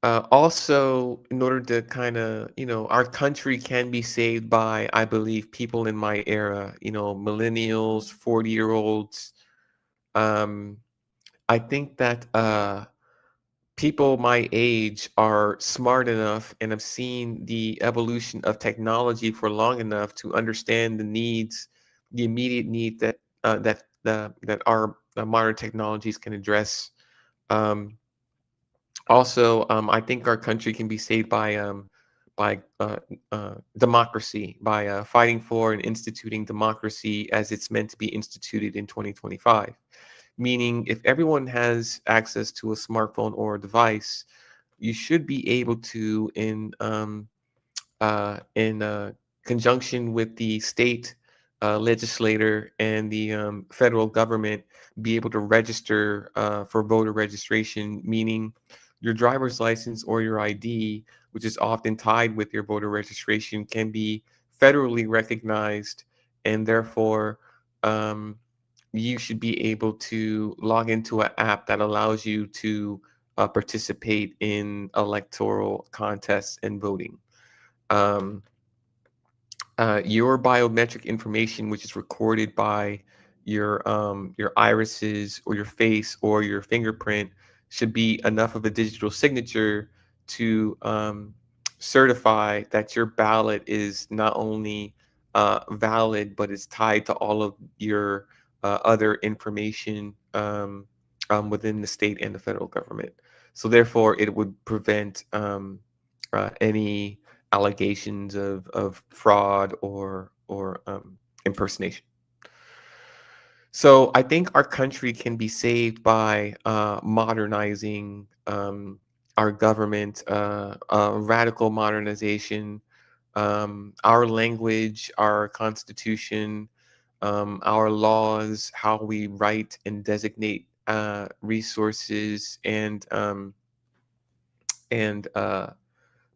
Also, in order to kind of, our country can be saved by, I believe, people in my era, millennials, 40-year-olds. Um, I think that people my age are smart enough and have seen the evolution of technology for long enough to understand the needs, the immediate need that our modern technologies can address. Um, Also, I think our country can be saved by democracy, by fighting for and instituting democracy as it's meant to be instituted in 2025. Meaning, if everyone has access to a smartphone or a device, you should be able to, in conjunction with the state legislator and the federal government, be able to register for voter registration, meaning your driver's license or your ID, which is often tied with your voter registration, can be federally recognized, and therefore um, you should be able to log into an app that allows you to participate in electoral contests and voting. Um, your biometric information, which is recorded by your irises or your face or your fingerprint, should be enough of a digital signature to certify that your ballot is not only valid, but it's tied to all of your other information within the state and the federal government. So therefore, it would prevent any allegations of fraud or impersonation. So I think our country can be saved by modernizing our government, radical modernization, our language, our constitution, our laws, how we write and designate resources and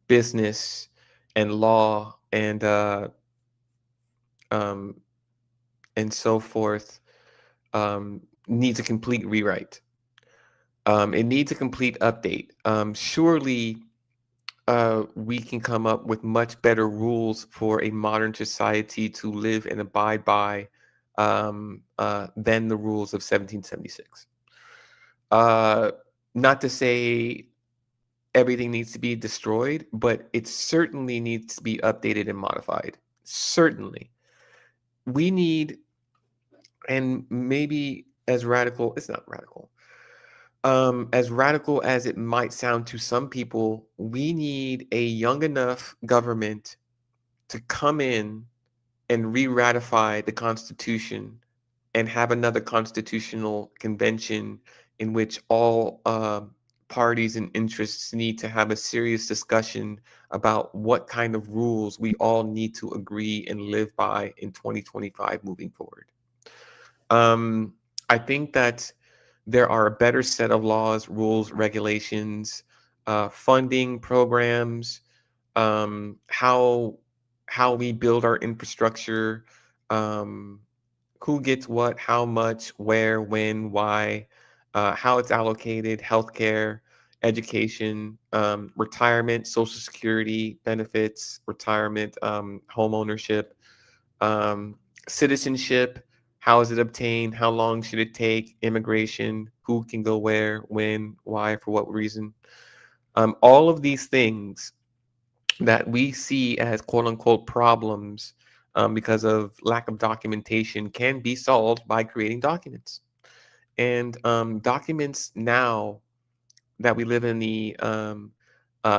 business and law um, and so forth needs a complete rewrite. It needs a complete update. Surely we can come up with much better rules for a modern society to live and abide by than the rules of 1776. Uh, Not to say everything needs to be destroyed, but it certainly needs to be updated and modified. Certainly. We need, and maybe as radical, it's not radical. As radical as it might sound to some people, we need a young enough government to come in and re-ratify the Constitution and have another constitutional convention in which all parties and interests need to have a serious discussion about what kind of rules we all need to agree and live by in 2025 moving forward. Um, I think that there are a better set of laws, rules, regulations, funding programs, how we build our infrastructure, um, who gets what, how much, where, when, why, how it's allocated, healthcare, education, retirement, social security benefits, retirement, home ownership, um, citizenship, how is it obtained, how long should it take, immigration, who can go where, when, why, for what reason. All of these things that we see as quote unquote problems because of lack of documentation can be solved by creating documents. And documents now that we live in the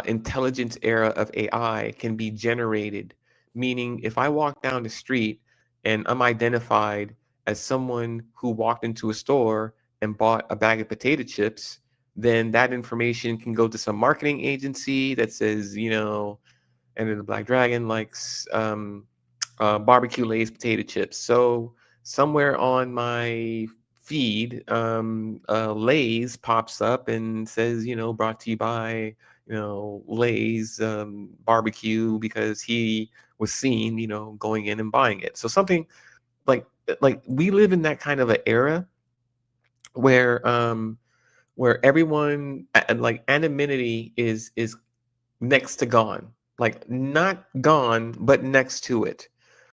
intelligence era of AI can be generated. Meaning, if I walk down the street and I'm identified as someone who walked into a store and bought a bag of potato chips, then that information can go to some marketing agency that says, and then the Black Dragon likes barbecue Lay's potato chips. So somewhere on my feed, Lay's pops up and says, brought to you by, Lay's barbecue because he was seen, going in and buying it. So something like we live in that kind of an era where where everyone and like anonymity is next to gone, like not gone, but next to it.